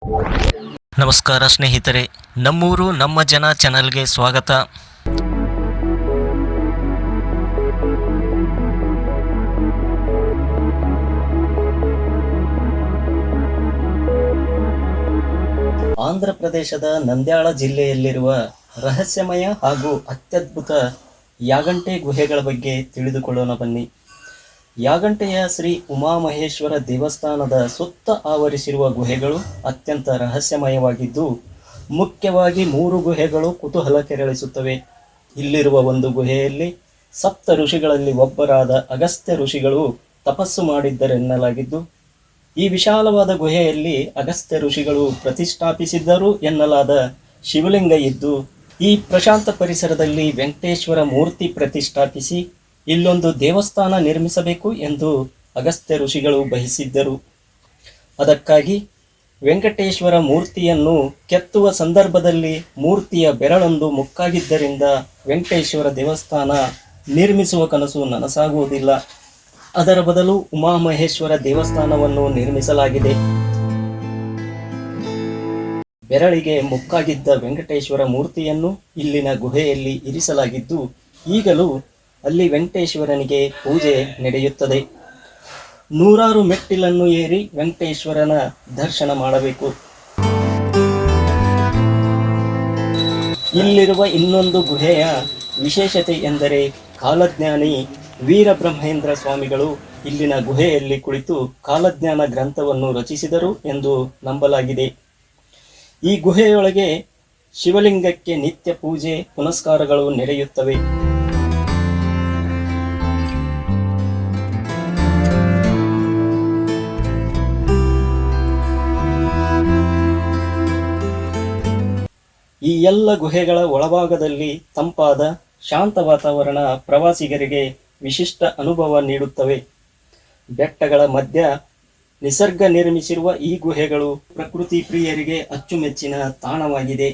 ನಮಸ್ಕಾರ ಸ್ನೇಹಿತರೆ, ನಮ್ಮೂರು ನಮ್ಮ ಜನ ಚಾನಲ್ಗೆ ಸ್ವಾಗತ. ಆಂಧ್ರ ಪ್ರದೇಶದ ನಂದ್ಯಾಳ ಜಿಲ್ಲೆಯಲ್ಲಿರುವ ರಹಸ್ಯಮಯ ಹಾಗೂ ಅತ್ಯದ್ಭುತ ಯಾಗಂಟೆ ಗುಹೆಗಳ ಬಗ್ಗೆ ತಿಳಿದುಕೊಳ್ಳೋಣ ಬನ್ನಿ. ಯಾಗಂಟೆಯ ಶ್ರೀ ಉಮಾಮಹೇಶ್ವರ ದೇವಸ್ಥಾನದ ಸುತ್ತ ಆವರಿಸಿರುವ ಗುಹೆಗಳು ಅತ್ಯಂತ ರಹಸ್ಯಮಯವಾಗಿದ್ದು, ಮುಖ್ಯವಾಗಿ 3 ಗುಹೆಗಳು ಕುತೂಹಲ ಕೆರಳಿಸುತ್ತವೆ. ಇಲ್ಲಿರುವ ಒಂದು ಗುಹೆಯಲ್ಲಿ ಸಪ್ತ ಋಷಿಗಳಲ್ಲಿ ಒಬ್ಬರಾದ ಅಗಸ್ತ್ಯ ಋಷಿಗಳು ತಪಸ್ಸು ಮಾಡಿದ್ದರೆನ್ನಲಾಗಿದ್ದು, ಈ ವಿಶಾಲವಾದ ಗುಹೆಯಲ್ಲಿ ಅಗಸ್ತ್ಯ ಋಷಿಗಳು ಪ್ರತಿಷ್ಠಾಪಿಸಿದ್ದರು ಎನ್ನಲಾದ ಶಿವಲಿಂಗ ಇದ್ದು, ಈ ಪ್ರಶಾಂತ ಪರಿಸರದಲ್ಲಿ ವೆಂಕಟೇಶ್ವರ ಮೂರ್ತಿ ಪ್ರತಿಷ್ಠಾಪಿಸಿ ಇಲ್ಲೊಂದು ದೇವಸ್ಥಾನ ನಿರ್ಮಿಸಬೇಕು ಎಂದು ಅಗಸ್ತ್ಯ ಋಷಿಗಳು ಬಯಸಿದ್ದರು. ಅದಕ್ಕಾಗಿ ವೆಂಕಟೇಶ್ವರ ಮೂರ್ತಿಯನ್ನು ಕೆತ್ತುವ ಸಂದರ್ಭದಲ್ಲಿ ಮೂರ್ತಿಯ ಬೆರಳೊಂದು ಮುಕ್ಕಾಗಿದ್ದರಿಂದ ವೆಂಕಟೇಶ್ವರ ದೇವಸ್ಥಾನ ನಿರ್ಮಿಸುವ ಕನಸು ನನಸಾಗುವುದಿಲ್ಲ. ಅದರ ಬದಲು ಉಮಾಮಹೇಶ್ವರ ದೇವಸ್ಥಾನವನ್ನು ನಿರ್ಮಿಸಲಾಗಿದೆ. ಬೆರಳಿಗೆ ಮುಕ್ಕಾಗಿದ್ದ ವೆಂಕಟೇಶ್ವರ ಮೂರ್ತಿಯನ್ನು ಇಲ್ಲಿನ ಗುಹೆಯಲ್ಲಿ ಇರಿಸಲಾಗಿದ್ದು, ಈಗಲೂ ಅಲ್ಲಿ ವೆಂಕಟೇಶ್ವರನಿಗೆ ಪೂಜೆ ನಡೆಯುತ್ತದೆ. 100 ಮೆಟ್ಟಿಲನ್ನು ಏರಿ ವೆಂಕಟೇಶ್ವರನ ದರ್ಶನ ಮಾಡಬೇಕು. ಇಲ್ಲಿರುವ ಇನ್ನೊಂದು ಗುಹೆಯ ವಿಶೇಷತೆ ಎಂದರೆ, ಕಾಲಜ್ಞಾನಿ ವೀರಬ್ರಹ್ಮೇಂದ್ರ ಸ್ವಾಮಿಗಳು ಇಲ್ಲಿನ ಗುಹೆಯಲ್ಲಿ ಕುಳಿತು ಕಾಲಜ್ಞಾನ ಗ್ರಂಥವನ್ನು ರಚಿಸಿದರು ಎಂದು ನಂಬಲಾಗಿದೆ. ಈ ಗುಹೆಯೊಳಗೆ ಶಿವಲಿಂಗಕ್ಕೆ ನಿತ್ಯ ಪೂಜೆ ಪುನಸ್ಕಾರಗಳು ನಡೆಯುತ್ತವೆ. ಈ ಎಲ್ಲ ಗುಹೆಗಳ ಒಳಭಾಗದಲ್ಲಿ ತಂಪಾದ ಶಾಂತ ವಾತಾವರಣ ಪ್ರವಾಸಿಗರಿಗೆ ವಿಶಿಷ್ಟ ಅನುಭವ ನೀಡುತ್ತವೆ. ಬೆಟ್ಟಗಳ ಮಧ್ಯ ನಿಸರ್ಗ ನಿರ್ಮಿಸಿರುವ ಈ ಗುಹೆಗಳು ಪ್ರಕೃತಿ ಪ್ರಿಯರಿಗೆ ಅಚ್ಚುಮೆಚ್ಚಿನ ತಾಣವಾಗಿದೆ.